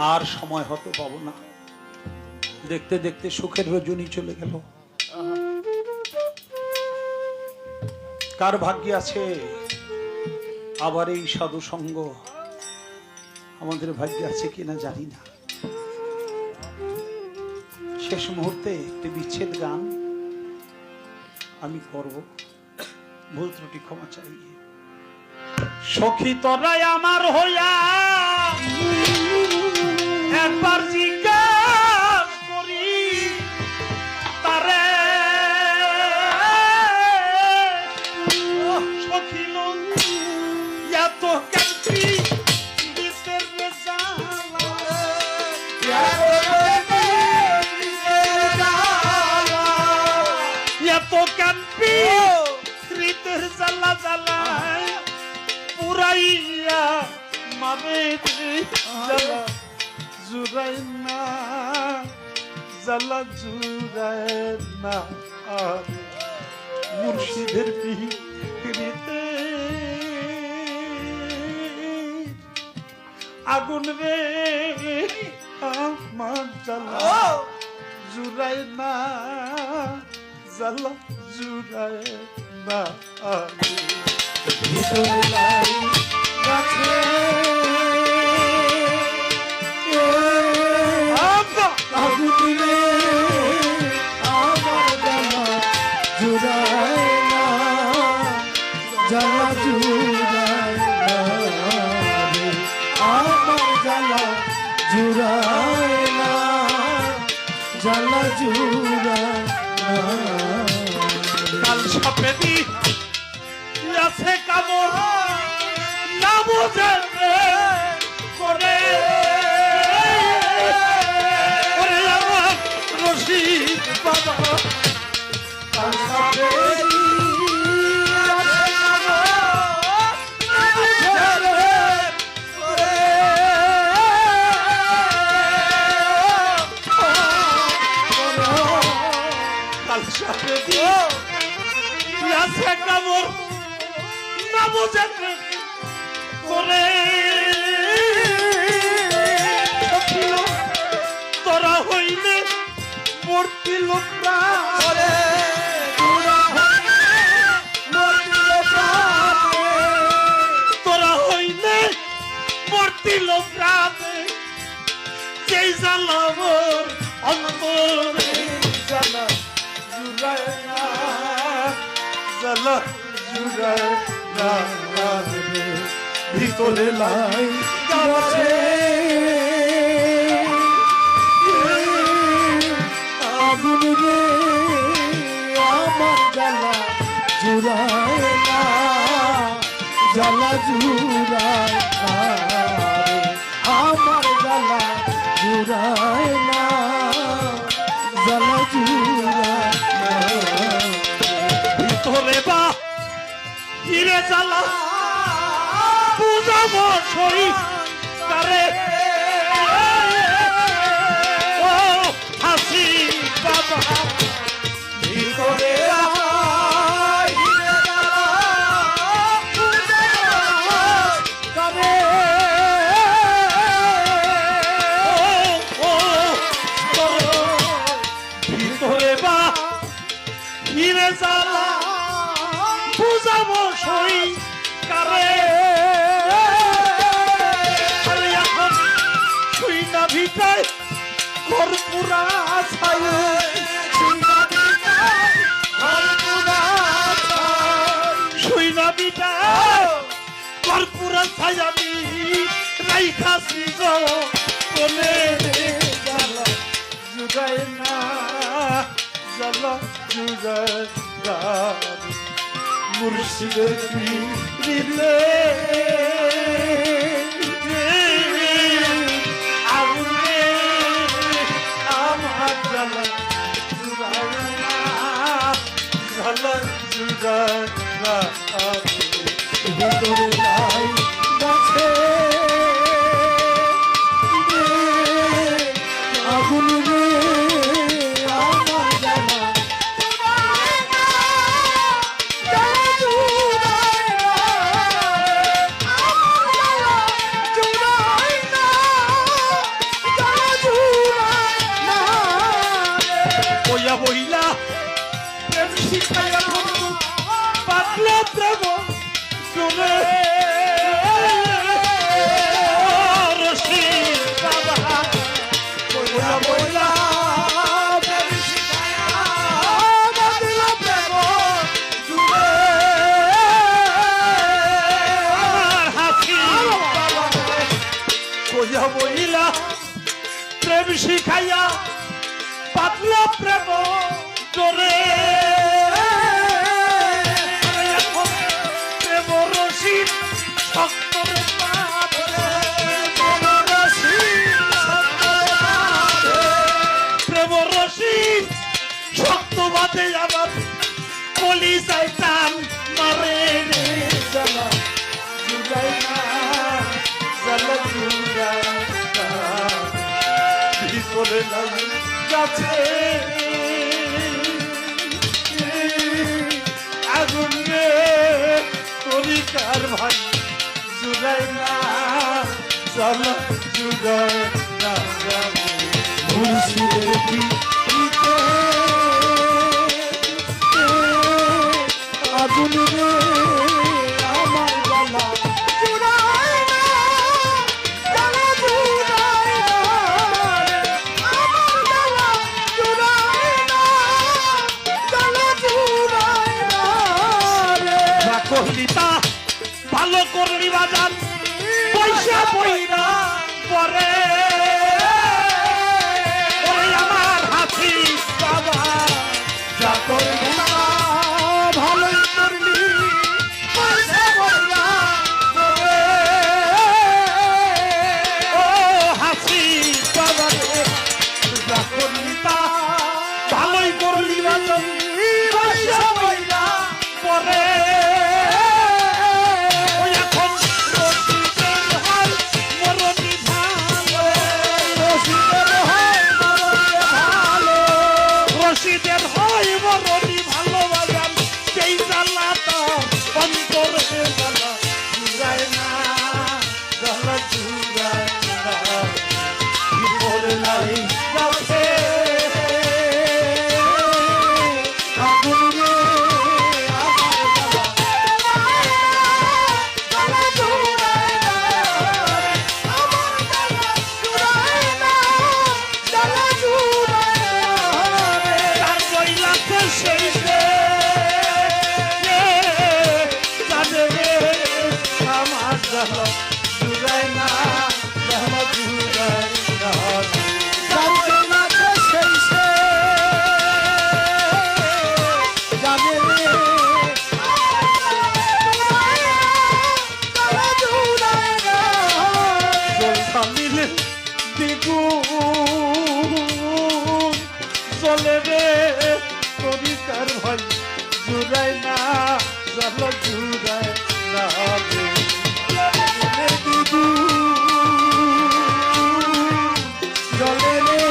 আর সময় হতে পাবো না। দেখতে দেখতে সুখের রজনী চলে গেল। কার ভাগ্যে আছে আবার এই সাধু সঙ্গ? আমাদের ভাগ্যে আছে কিনা জানি না। শেষ মুহূর্তে একটি বিচ্ছেদ গান আমি করব, ভুল ত্রুটি ক্ষমা চাই। সখী তোরাই আমার হইয়া একবার জিজ্ঞাস করি তারে, সখী এত কান্তি দিতের এত কান্তি স্মৃতির জ্বালা জ্বালায় পুরাইয়া মারে জ্বালা জুড়াই না, জ্বালা জুড়াই না মুর্শিদের পিড়িতে আগুন রে আমার জ্বালা জুড়াই না, জ্বালা জুড়াই না কাল সাপেদি আছে কামড় না বুঝে করে আমার রশিদ বাবা। কাল সাপেদি আছে কামড় না বুঝে করে তোরা হইলে মূর্তি লোকরা তোরা হইলে মূর্তি লোকরা যেই জ্বালাবর অন্তরে জ্বালা জুড়ায় না, জ্বালা জুড়ায় না ভিতরে লাই যাচ্ছে আগুন রে আমার জ্বালা জুড়ায় না, জ্বালা জুড়ায় না আমার জ্বালা জুড়ায় না, জ্বালা জুড়ায় না ভিতরে বা হিরে জ্বালা বুঝাবো শরীর তারে ও হাসি বাবা ভিতরে ভিতরে বা হিরে জ্বালা বুঝাবো শরীর কারে এখন শুই না ভিটায় কর্পুরা ছাই, শুই না ভিটায় কর্পুরা ছাই আমি রাইখাছি গো কোলে জ্বালা জুড়ায় না, জ্বালা জুড়ায় না মুর্শিদের পিড়িতে আগুনে আমার জ্বালা জুড়ায় না, জ্বালা জুড়ায় না ভিতরে লাই গাছে আগুন রে আমার জ্বালা শিখাইয়া বন্ধু পাতলা প্রেম জোরে রশি বাবা বইলা বইলা প্রেম শিখাইয়া পাতলা প্রেম জোরে আমার হাসি বাবা বইলা বইলা প্রেম শিখাইয়া পাতলা প্রেম জোরে প্রেম রশি শক্ত প্রেম রশি শক্ত বাদে আবার কলি যায় টান মারে রে জ্বালা জুড়াই না জ্বালা জুড়াই না ভিতরে লাগে যাচ্ছে আগুন রে তরিকার ভাই জুড়াই না জ্বালা জুড়াই না মুর্শিদের পিতে আগুন রে আমার জ্বালা জুড়াই না জ্বালা জুড়াই না আমার জ্বালা জুড়াই না জ্বালা জুড়াই না রে কলিতা ভালো করলি বাজান পয়সা পয়রা পরে ওরে আমার হাসি বাবা যা করলি ভালো করলি পয়সা পয়রা পরে ও হাসি বাবা রে যা করলি তা ভালোই করলি বাজান পয়সা পয়রা পরে রশিদের হয় মরণি ভালোবাসান সেই জ্বালা তো অন্তরে জ্বালা জুড়ায় না জ্বালা জুড়ায় না বিপরে নাই যাচ্ছে আগুন রে আমার জ্বালা জুড়ায় না আমার জ্বালা জুড়ায় না জ্বালা জুড়ায় সেই জানে রে আমার জ্বালা জুড়াই না জ্বালা জুড়াই না সেই জানে রে জ্বালা জুড়াই না জলটা মিলে দ্বিগুণ চলে রে তরিকার ভাই জুড়াই না জ্বালা জুড়াই না রে চলে রে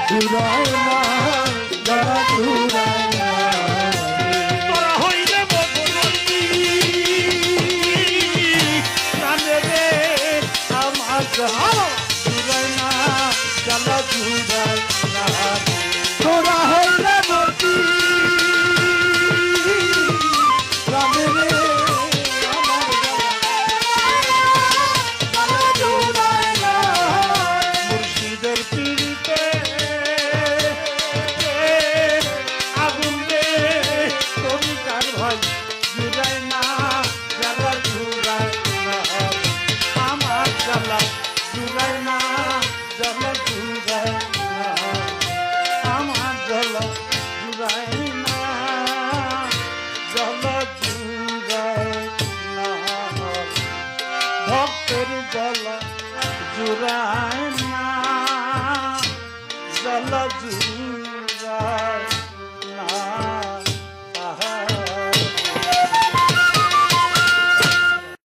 জুড়াই না জ্বালা জুড়াই না তোরা হইলে বদলি জানে রে আমার জুড়াই না জ্বালা জুড়াই না তোরা হইলে